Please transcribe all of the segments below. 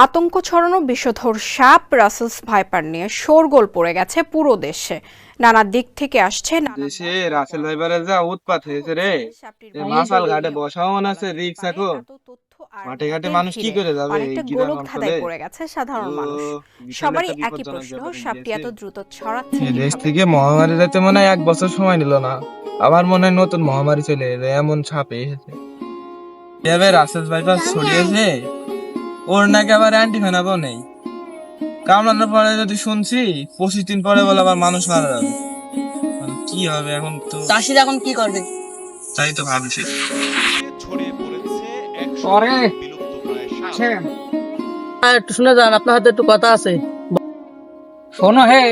আতঙ্ক ছড়ানো বিষধর সাপ রাসেলস ভাইপার নিয়ে শোরগোল পড়ে গেছে পুরো দেশে। নানা দিক থেকে আসছে দেশে রাসেল ভাইপারের যা উৎপাত হয়েছে রে। মাসাল ঘাটে বসাও আছে রিক্স এখন। মাঠে ঘাটে মানুষ কি করে যাবে এই অনেকটা গ্রাম গোলক ধাঁধায় অঞ্চলে? পড়ে গেছে সাধারণ মানুষ। বিশাল সবারই একটা একই বিপজ্জনক প্রশ্ন, ব্যাপার সাপটি গিয়েছে। এত দ্রুত ছড়াচ্ছে এই দেশ কিভাবে? থেকে মহামারী যেতে মনে হয় 1 বছর সময় নিল না। আবার মনে হয় নতুন মহামারী চলে এলো, এমন ছাপ এসেছে। এভাবে রাসেল ভাইপার ছড়িয়েছে, ওর নাকি আবার অ্যান্টিভেনামও নেই। কামড়ানোর পরে যদি শুনছি 25 দিন পরে বলে আবার মানুষ মারা যাবে। কি হবে এখন? তো চাষিরা এখন কি করবে? তাই তো ভাবছি। ছড়িয়ে পড়েছে পরে বিলুপ্তপ্রায় সাপ। আসেন। একটু শুনে যান, আপনার হাতে একটু কথা আছে। শোনো হে,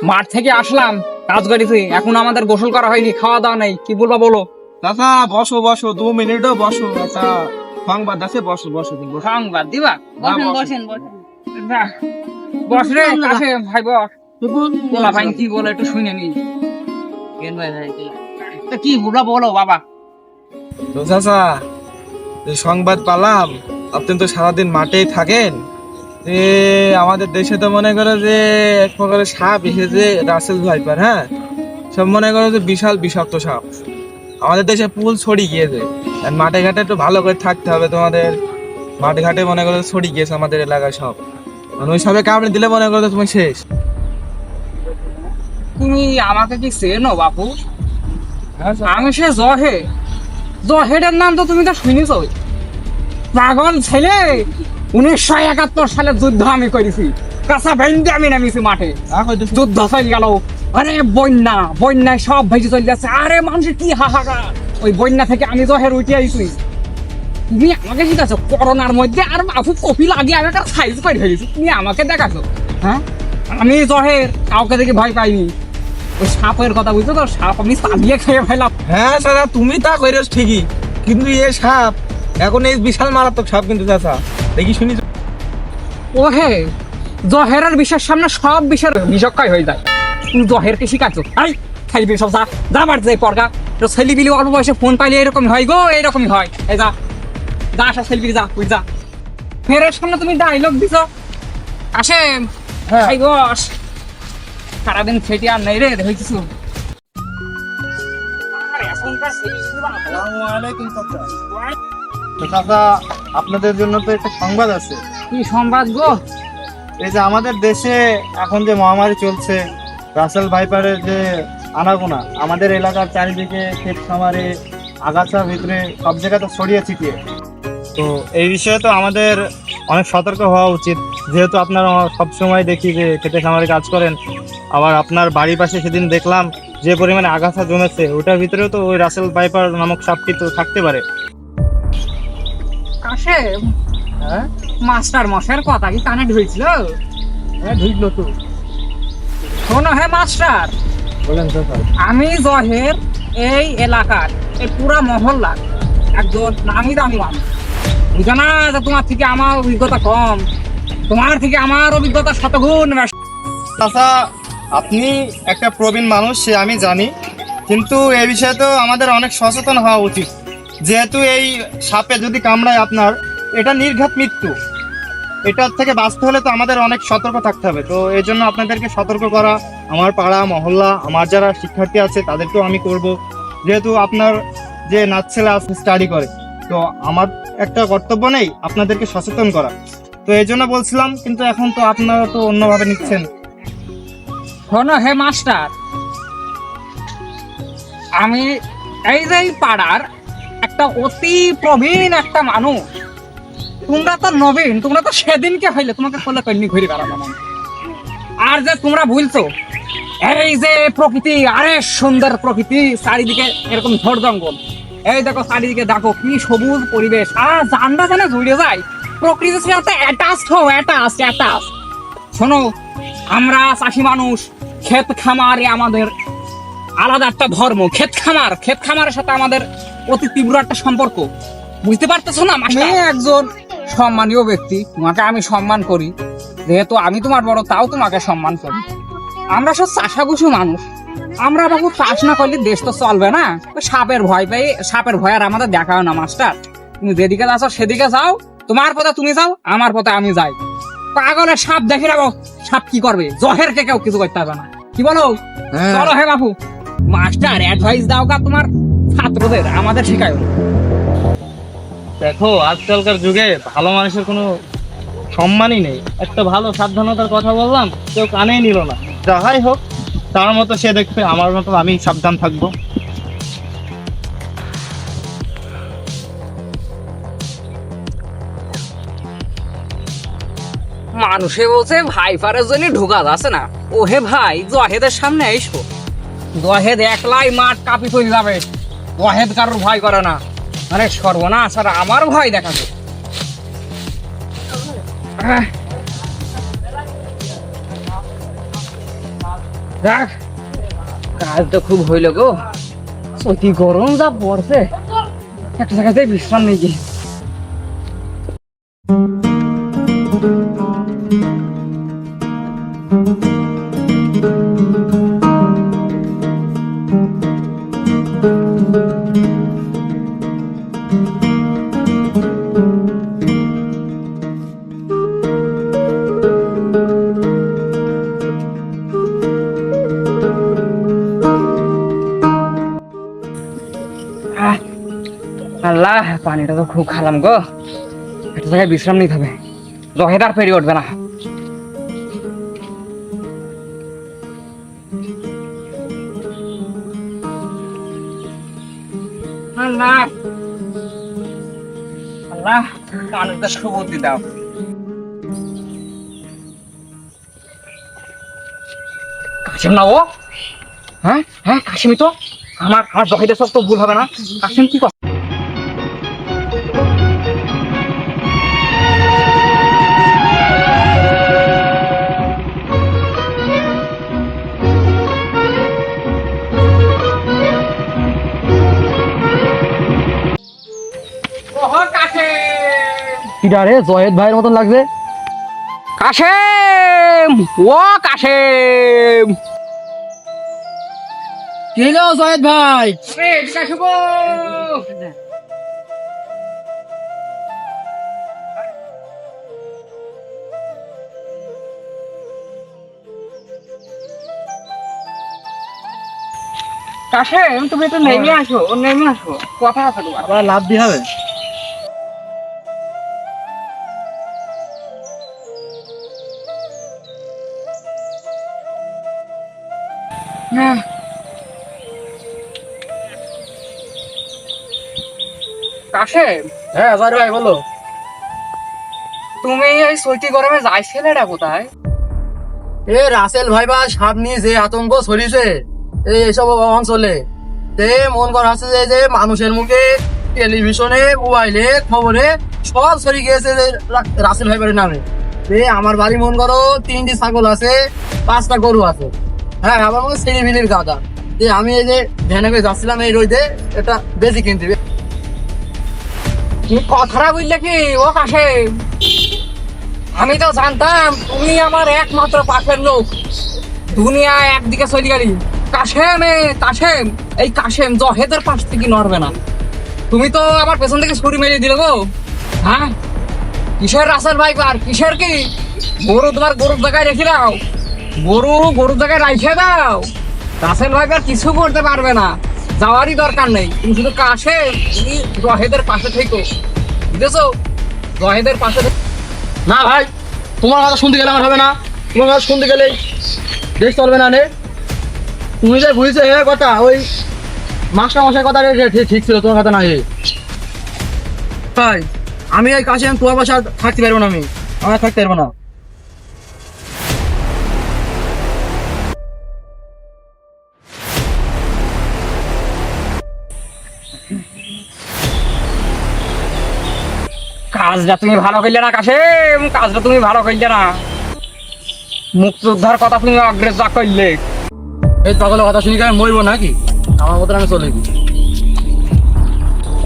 মাঠ থেকে আসলাম, কাজ করেছি, এখন আমাদের গোসল করা হয়নি, খাওয়া দাওয়া নেই, কি বলবা বলো? দাদা বসো বসো, 2 মিনিটও বসো। আচ্ছা সংবাদ আছে, বসো বসো তুমি বসো। সংবাদ দিবা? বসেন বসেন। বসেন বসেন। না, বস রে, কাছে ভাই বস। বলা ভাই কি বলে একটু শুনে নি। তা কি বলবা বলো বাবা? তো চাচা, এই সংবাদ পালাম আপনি তো সারাদিন মাঠেই থাকেন। আমাদের দেশে তো মনে করো যে এক প্রকারের সাপ এসেছে, রাসেল ভাইপার। হ্যাঁ, সব মনে করো যে বিশাল বিষাক্ত সাপ আমাদের দেশে পুল ছড়িয়ে গিয়েছে। আর মাঠে ঘাটে একটু ভালো করে থাকতে হবে তোমাদের। মাঠে ঘাটে মনে করো ছড়িয়ে গিয়েছে আমাদের এলাকায় সব। মানে ওই সবে কামড়ে দিলে মনে করো তুমি শেষ। তুমি আমাকে কি চেনো বাপু? আমি সে জহের নাম তো তুমি তো শুনেছ। পাগল ছেলে, 1971 সালে যুদ্ধ আমি করেছি, কাঁচা ভেন্ডি আমি নামিছি মাঠে, যুদ্ধ চলে গেল। আরে বন্যায় সব ভেসে চলে যাচ্ছে। আরে মানুষের কি হাহাকার! ওই বন্যা থেকে আমি জহের উঠে আইছি। তুমি আমাকে শিখাচ্ছ করোনার মধ্যে, আর বাপু কপি লাগিয়ে আমি একটা সাইজ করে ফেলেছি, তুমি আমাকে দেখাচ্ছ? হ্যাঁ, আমি জহের কাউকে দেখে ভয় পাইনি। ওই সাপের কথা বুঝছো তো, সাপ আমি চালিয়ে খেয়ে ফেলাম। হ্যাঁ চাচা, তুমি তা কইরস ঠিকই, কিন্তু এ সাপ এখন এই বিশাল মারাত্মক সাপ কিন্তু চাচা, দেখি শুনি। ও হে, জহেরের বিষের সামনে সব বিষের বিষক্ষয় হয়ে যায়। তুমি জহেরকে শিখাচ্ছ? আই খাইবি সব, যা যা বাড়ি যাই পড়গা। তো ছেলেপিলি অল্প বয়সে ফোন পাইলে এরকম হয় গো, এইরকমই হয়। এই যা যা, আসা ছেলেপিলি যা, তুই যা। ফেরের সামনে তুমি ডায়লগ দিছ। আসে খাই বস, সারাদিন খেটে আর নেই রে হয়েছিস। তো চাচা, আপনাদের জন্য তো একটা সংবাদ আছে। কি সংবাদ গো? এই যে আমাদের দেশে এখন যে মহামারী চলছে, রাসেল ভাইপারের যে আনাগোনা আমাদের এলাকার চারিদিকে, ক্ষেত খামারে, আগাছার ভিতরে সব জায়গাতে ছড়িয়ে ছিটিয়ে। তো এই বিষয়ে তো আমাদের অনেক সতর্ক হওয়া উচিত, যেহেতু আপনারা সবসময় দেখি যে ক্ষেতে খামারে কাজ করেন। আবার আপনার বাড়ির পাশে সেদিন দেখলাম যে পরিমাণে আগাছা জমেছে, ওটার ভিতরেও তো ওই রাসেল ভাইপার নামক সাপটি তো থাকতে পারে। আসে হ্যাঁ মাস্টার মশাইয়ের কথা কি কানে ঢুকছিল? হ্যাঁ, ঢুকলো তো। শোনো হে মাস্টার, বলেন চাচা। আমি জহের এই এলাকার, এই পুরা মহল্লার একজন নামি দামি মানুষ। বুঝো না যে তোমার থেকে আমার অভিজ্ঞতা কম, তোমার থেকে আমার অভিজ্ঞতা শতগুণ বেশি। চাচা, আপনি একটা প্রবীণ মানুষ সে আমি জানি, কিন্তু এই বিষয়ে তো আমাদের অনেক সচেতন হওয়া উচিত। যেহেতু এই সাপে যদি কামড়ায় আপনার, এটা নির্ঘাত মৃত্যু। এটার থেকে বাঁচতে হলে তো আমাদের অনেক সতর্ক থাকতে হবে। তো এই জন্য আপনাদেরকে সতর্ক করা, আমার পাড়া মহল্লা, আমার যারা শিক্ষার্থী আছে তাদেরকেও আমি করব। যেহেতু আপনার যে নাচ ছেলে আছে স্টাডি করে, তো আমার একটা কর্তব্য নেই আপনাদেরকে সচেতন করা। তো এই জন্য বলছিলাম, কিন্তু এখন তো আপনারা তো অন্যভাবে নিচ্ছেন। শোনো হে মাস্টার, আমি এই যে এই পাড়ার একটা অতি প্রবীণ একটা মানুষ। তোমরা তো নবীন, তোমরা তো সেদিনকে হইলে তোমাকে খোলা কন্যা ঘুরে বেড়ানো। আর যে তোমরা ভুলছো, এই যে প্রকৃতি, আরে সুন্দর প্রকৃতি, চারিদিকে এরকম ঝড় জঙ্গল, এই দেখো চারিদিকে দেখো কি সবুজ পরিবেশ, আর জানটা যেন জুড়ে যায় প্রকৃতির সাথে অ্যাটাচ। শোনো, আমরা চাষি মানুষ, ক্ষেত খামারে আমাদের আলাদা একটা ধর্ম। ক্ষেত খামারের সাথে আমাদের অতি তীব্র একটা সম্পর্ক। বুঝতে পারতেছো না? আমি একজন সম্মানীয় ব্যক্তি, তোমাকে আমি সম্মান করি, যেহেতু আমি তোমার বড় তাও তোমাকে সম্মান করি। আমরা সব চাষাগুষু মানুষ, আমরা বাবু চাষ না করলে দেশ তো চলবে না। সাপের ভয় আর আমাদের দেখাও না মাস্টার। তুমি যেদিকে যাচ্ছ সেদিকে যাও, তোমার পথে তুমি যাও, আমার পথে আমি যাই। পাগলের সাপ দেখে রাখো, সাপ কি করবে? জহের কে কেউ কিছু করতে পারবে না, কি বলো? চলো হে বাপু, মাস্টার অ্যাডভাইস দাও কা তোমার ছাত্রদের, আমাদের শেখায়। দেখো আজকালকার যুগে ভালো মানুষের কোনো সম্মানই নেই। একটা ভালো সাবধানতার কথা বললাম, কেউ কানেই নিল না। যাহাই হোক, তার মতো সে দেখবে, আমার মতো আমি সাবধান থাকবো। মানুষে বলছে ভাই ফারের জন্য ঢোকা যাচ্ছে না। ও হে ভাই, জহেদের সামনে এসো, জহেদ একলাই মাঠ কাঁপি চলে যাবে। জহেদ কারোর ভয় করে না, মানে সর্বনাশ, আর আমার ভয় দেখাবে। দেখ, কাজ তো খুব হইল গো, অতি গরম যা পড়ছে, একটা জায়গাতে বিশ্রাম নেই গিয়ে। আল্লাহ, পানিটা তো খুব খালাম গো, একটা জায়গায় বিশ্রাম নিতে হবে, জহেদ আর পেরিয়ে উঠবে না। আল্লাহ আল্লাহ, মানুষদের সুবুদ্ধি দাও। কাশিম না ও? হ্যাঁ হ্যাঁ, কাশিমই তো। আমার জহেদের সব তো ভুল হবে না। কাশিম কি কথা? কিডারে জয়েদ ভাইয়ের মতন লাগছে। কাশেম, ও কাশেম, কি হলো জয়েদ ভাই? এদিকে আসো গো। কাশেম, তুমি একটু নেমে আসো, নেমে আসো, কথা আছে তোমার। আবার লাভ দিয়ে হবে? হ্যাঁ, কাশেম, হ্যাঁ এবার ভাই বলো। তুমি এই সৈতি গরমে যাইছিলে এটা কোথায়? এ রাসেল ভাই বা সাপ নিয়ে যে আতঙ্ক ছড়িয়েছে এইসব অঞ্চলে, তে মন করা আছে যে মানুষের মুখে, টেলিভিশনে, মোবাইলে, খবরে সব ছড়িয়ে গিয়েছে যে রাসেল ভাইবারের নামে। আমার বাড়ি মন করো 3টি ছাগল আছে, 5টা গরু আছে, হ্যাঁ আমার মনে সিঁড়ির গাদা। আমি এই যে ভ্যানে করে যাচ্ছিলাম এই রোদে, এটা বেশি কিনতে। কি কথাটা বুঝলে কি ও কাশেম? আমি তো জানতাম তুমি আমার একমাত্র পাশের লোক, দুনিয়া একদিকে চলে গেলি। কাশেম, কাশেম, এই কাশেম জহেদের পাশ থেকে নড়বে না। তুমি তো আমার পেছন থেকে ছুরি মেরে দিলে গো। হ্যাঁ, কিসের রাসেল ভাই আর কিসের কি? গরু তোমার গরুর জায়গায় রেখে দাও, গরুর জায়গায় রাইখে দাও। রাসেল ভাই আর কিছু করতে পারবে না, যাওয়ারই দরকার নেই। তুমি শুধু কাশেম, তুমি জহেদের পাশে থেকো, বুঝেছো? জহেদের পাশে। না ভাই, তোমার কথা শুনতে গেলে আমার হবে না, তোমার কথা শুনতে গেলেই দেশ চলবে না নে। তুমি যে বুঝছো এ কথা, ওই মাস্টার মশাই কথা ঠিক ছিল, তোমার কথা না। ভাই আমি এই কাছে তোমার বাসা থাকতে পারবো না, আমার থাকতে পারবো না। কাজটা তুমি ভালো করলে না কাশেম, কাজটা তুমি ভালো করলে না। মুক্তিযোদ্ধার কথা তুমি অগ্রেসর করলে। এই পাগলের কথা শুনি আমি মরবো নাকি? আমার মতন আমি চলে গেছি।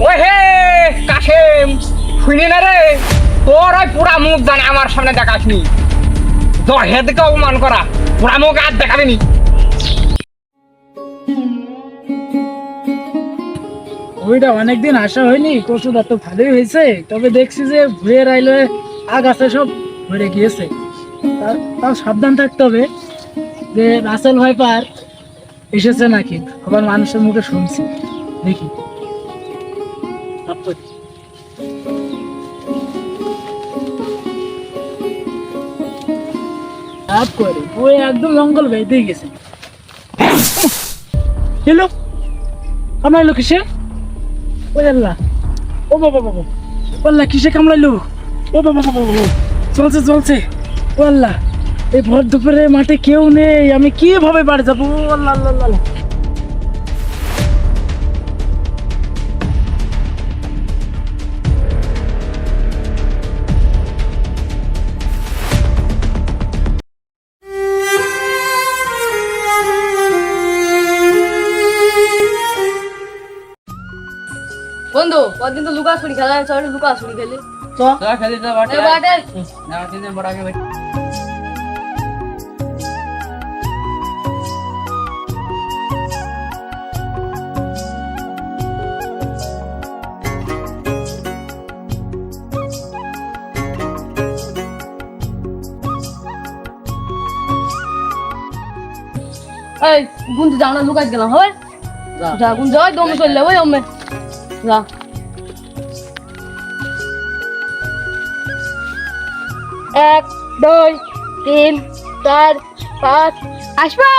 ও হে কাশেম, শুনি না রে, তোর ওই পুরা মুখ জানে আমার সামনে দেখাসনি। জহেদকে অপমান করা, পুরা মুখ আর দেখাবিনি। ওইটা অনেকদিন আসা হয়নি, কচুদা তো ভালোই হয়েছে, তবে দেখছি যে ভুঁয়ের আইলে আগাছা সব ভরে গিয়েছে। তাও সাবধান থাকতে হবে যে রাসেল ভাইপার এসেছে নাকি, আবার মানুষের মুখে শুনছি। দেখি করে ওই একদম জঙ্গল বেঁধে গেছে। এলো কামড়াইলো কিসে? ওই আল্লাহ, ও বাবা বাবা, ও আল্লাহ কিসে কামড়াইলো? ও বাবা বাবা বাবা, চলছে চলছে। ও আল্লাহ, এই ভর দুপুরে মাঠে কেউ নেই, আমি কিভাবে বাড়ি যাবো? ও আল্লাহ আল্লাহ আল্লাহ। বন্ধু কদিন তো লুকাছুরি খেলা চল লুকাছুরি খেলি খেলি তো বাটে বাটে না খেলি বড় আগে এই গুঞ্জু জানা লুকাই গেলাম হবে যা গুঞ্জু ওই দম চললে ওই ওমে যা এক দুই তিন চার পাঁচ আসবো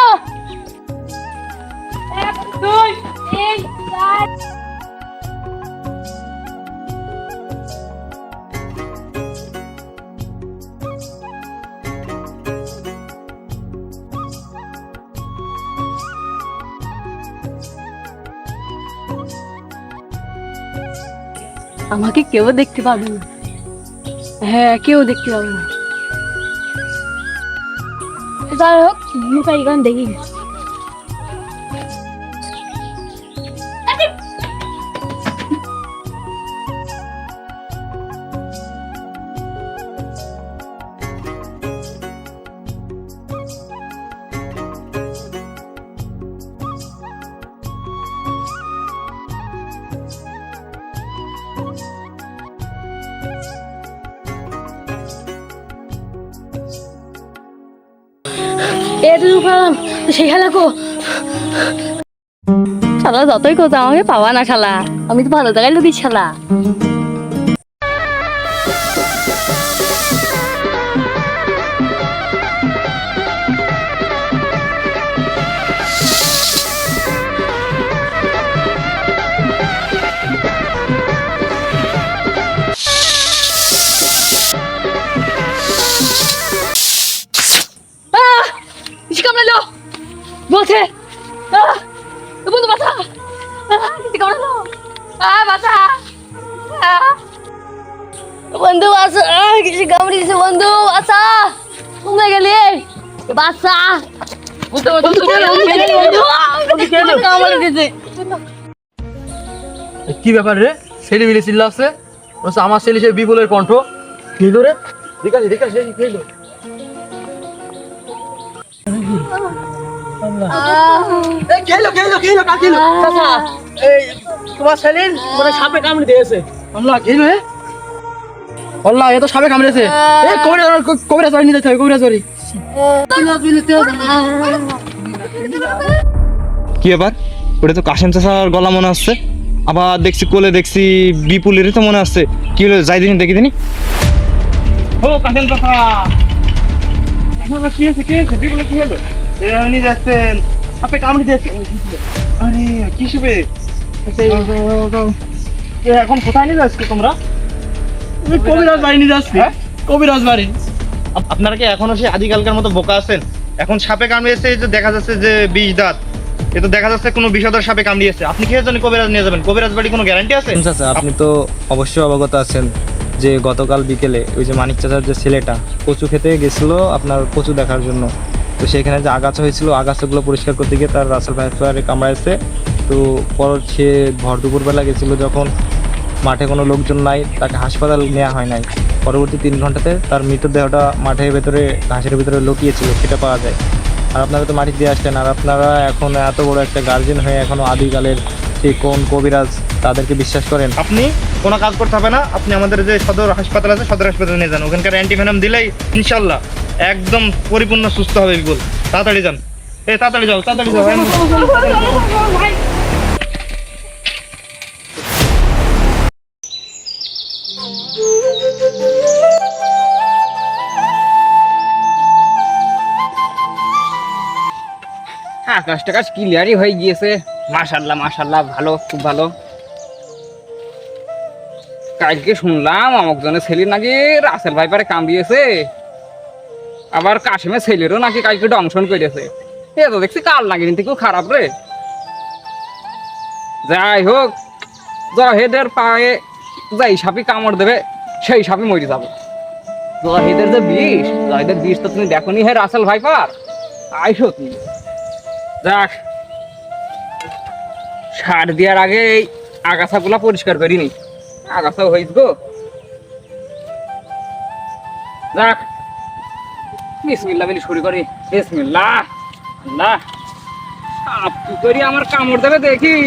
এক দুই তিন চার আমাকে কেউ দেখতে পাবে না। হ্যাঁ কেউ দেখতে পাবে না। যাই হোক লুকাই গান দেখি সেই খেলা কো শালা যতই কথা আমাকে পাওয়া না শালা আমি তো ভালো জায়গায় লুকিস শালা কামড়ালো বলছে বন্ধু বাঁচা কামড়ালো বাঁচা বন্ধু বাঁচা কিছু কামড়ে দিছে বন্ধু বাঁচা কোথায় গেলি বাঁচা কি ব্যাপার রে ছেলে মিলে চিল্লাচ্ছে আমার ছেলে সে বিপুলের কণ্ঠ কি রে ঠিক আছে খেলো তোমার ছেলে মানে সাপে কামড়ে দিয়েছে। আল্লাহ খেলো হে আল্লাহ এ তো সাপে কামড়েছে এই কবিরাজ বাড়ি নিয়ে যেতে হবে কবিরাজ বাড়ি কি ব্যাপার? ওটা তো কাশেম চাচার গলা মনে আসছে, আবার দেখছি কোলে দেখছি বিপুলেরই তো মনে আসছে। কি হলো যাই দিন দেখি দিনি। ও কাশেম চাচা, কি হয়েছে কি হয়েছে? বিপুলে কি হলো? উনি যাচ্ছেন সাপে কামড়ে দিয়েছে। আরে কি শুবে এখন কোথায় নিয়ে যাচ্ছ তোমরা? কবিরাজ বাড়ি নিয়ে যাচ্ছি। কবিরাজ বাড়ি। আপনারা কি এখনো সেই আদিকালকার মতো বোকা আছেন? এখন সাপে কামড়িয়েছে এই যে দেখা যাচ্ছে যে 20 দাঁত, এ তো দেখা যাচ্ছে কোনো বিষধর সাপে কামড়িয়েছে। আপনি কি জানেন কবিরাজ নিয়ে যাবেন? কবিরাজ বাড়ি কোনো গ্যারান্টি আছে? চাচা আপনি তো অবশ্যই অবগত আছেন যে গতকাল বিকেলে ওই যে মানিক চাচার যে ছেলেটা কচু খেতে গেছিল আপনার কচু দেখার জন্য, তো সেখানে যে আগাছা হয়েছিল আগাছাগুলো পরিষ্কার করতে গিয়ে তার রাসেল ভাইপারে কামড়াইছে। তো পর সে ভর দুপুরবেলা গেছিলো যখন মাঠে কোনো লোকজন নাই, তাকে হাসপাতাল নেওয়া হয় নাই। পরবর্তী 3 ঘন্টাতে তার মৃতদেহটা মাঠের ভেতরে ঘাসের ভিতরে লুকিয়েছিল, সেটা পাওয়া যায়। আর আপনারা তো মাটি দিয়ে আসছেন, আর আপনারা এখন এত বড় একটা গার্জেন হয়ে এখনো আদিকালের কোন কবিরাজ তাদেরকে বিশ্বাস করেন? আপনি কোনো কাজ করতে হবে না, আপনি আমাদের যে সদর হাসপাতাল আছে সদর হাসপাতালে নিয়ে যান, ওখানকার অ্যান্টিভেনাম দিলেই ইনশাল্লাহ একদম পরিপূর্ণ সুস্থ হবে বিপুল। তাড়াতাড়ি যান, তাড়াতাড়ি যাও, তাড়াতাড়ি যাও। আকাশ টাকাশ ক্লিয়ারই হয়ে গিয়েছে, মাশাল্লাহ মাশাল্লাহ, ভালো, খুব ভালো। কালকে শুনলাম আমকজনের ছেলে নাকি রাসেল ভাইপারে কামড়িয়েছে, আবার কাশিমের ছেলেরও নাকি কালকে দংশন করেছে। এ তো দেখছি কাল নাকি কিন্তু খুব খারাপ রে। যাই হোক, জহেদের পায়ে যাই সাপি কামড় দেবে সেই সাপি মরে যাবে। জহেদের যে বিষ, জহেদের বিষ তো তুমি দেখোনি হে রাসেল ভাইপার, আইসো তুমি। যাক, সার দেওয়ার আগে এই আগাছাগুলা পরিষ্কার করিনি, আগাছা হয়েছ গো। যাক, বিসমিল্লাহ বলি শুরু করি। বিসমিল্লাহ, আল্লাহ, সাপ কি করি আমার কামড় দেবে দেখি।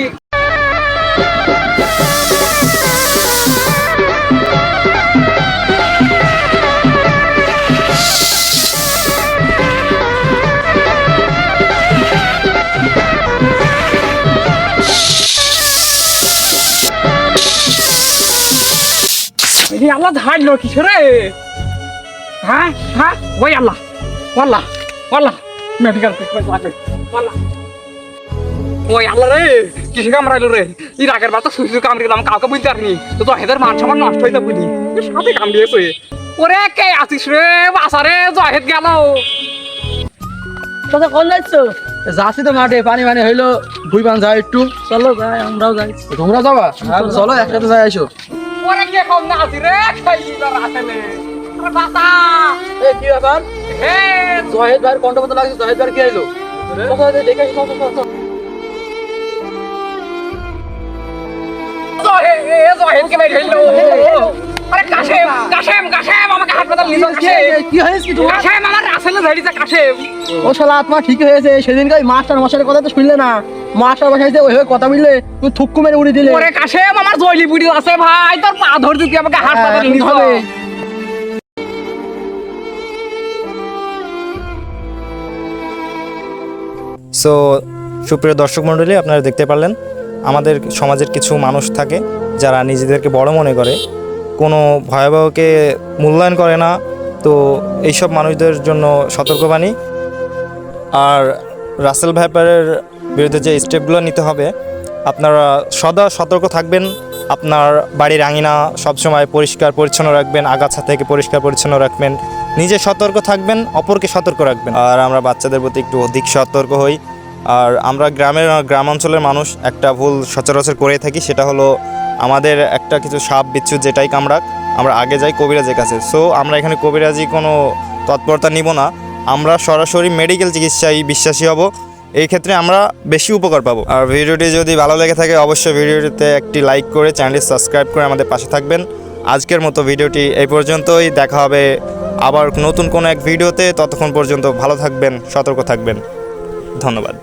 আল্লাহ ধারলো কিছু রে? হ্যাঁ হ্যাঁ, ওই আল্লাহ, ওয়াল্লাহ ওয়াল্লাহ, মেডিকেল ওই আল্লাহ রে, কিসে কামড়াইলো রে? এই রাগের বার তো সুইচু কামড়িলাম, কাউকে বুঝতে পারিনি তো। তো হেদের মান সমান নষ্ট হয়ে যাবে, বুঝলি সাথে কামড়িয়েছে। ওরে কে আছিস রে? বাসা রে, জহেদ গেল। তোকে কোন যাচ্ছ? যাচ্ছি তো মাঠে, পানি পানি হইলো, ভুইবান যাই একটু। চলো যাই, আমরাও যাই। তোমরা যাবা? চলো একসাথে যাই আসো। ওরে কে কম না আছি রে, খাইলা রাসেলে। আরে বাসা, এ কি ব্যাপার? হে জহেদ ভাইয়ের কণ্ঠ মতো লাগছে, জহেদ ভাই কি আইলো? দেখে জহেদ কে মেরে ফেললো। আরে কাশেম কাশেম কাশেম, আমাকে হাসপাতাল নিয়ে যাচ্ছে। কি হয়েছে তোমার? কাশেম আমার রাসেলে ধরেছে কাশেম। ও শালা আত্মা ঠিক হয়েছে, সেদিনকার মাস্টার মশাইয়ের কথা তো শুনলে না? মাস্টার মশাই যে ওইভাবে কথা বললে তুমি থুক্কু মেরে উড়ে দিলে। ওরে কাশেম, আমার জয়লি বুড়ি আছে ভাই, তোর পা ধরতে তুই আমাকে হাসপাতাল নিয়ে হবে। যাবে। সো সুপ্রিয় দর্শক মণ্ডলী, আপনারা দেখতে পারলেন আমাদের সমাজের কিছু মানুষ থাকে যারা নিজেদেরকে বড় মনে করে, কোনো ভয়াবহকে মূল্যায়ন করে না। তো এইসব মানুষদের জন্য সতর্কবাণী। আর রাসেল ভাইপারের বিরুদ্ধে যে স্টেপগুলো নিতে হবে, আপনারা সদা সতর্ক থাকবেন। আপনার বাড়ির আঙিনা সবসময় পরিষ্কার পরিচ্ছন্ন রাখবেন, আগাছা থেকে পরিষ্কার পরিচ্ছন্ন রাখবেন, নিজে সতর্ক থাকবেন, অপরকে সতর্ক রাখবেন। আর আমরা বাচ্চাদের প্রতি একটু অধিক সতর্ক হই। আর আমরা গ্রাম অঞ্চলের মানুষ একটা ভুল সচরাচর করে থাকি, সেটা হলো আমাদের একটা কিছু সাপ বিচ্ছু যেটাই কামড়াক আমরা আগে যাই কবিরাজের কাছে। সো আমরা এখানে কবিরাজি কোনো তৎপরতা নিব না, আমরা সরাসরি মেডিকেল চিকিৎসায় বিশ্বাসী হব। এই ক্ষেত্রে আমরা বেশি উপকার পাবো। আর ভিডিওটি যদি ভালো লেগে থাকে অবশ্যই ভিডিওটিতে একটি লাইক করে চ্যানেলটি সাবস্ক্রাইব করে আমাদের পাশে থাকবেন। আজকের মতো ভিডিওটি এই পর্যন্তই, দেখা হবে আবার নতুন কোনো এক ভিডিওতে। ততক্ষণ পর্যন্ত ভালো থাকবেন, সতর্ক থাকবেন। ধন্যবাদ।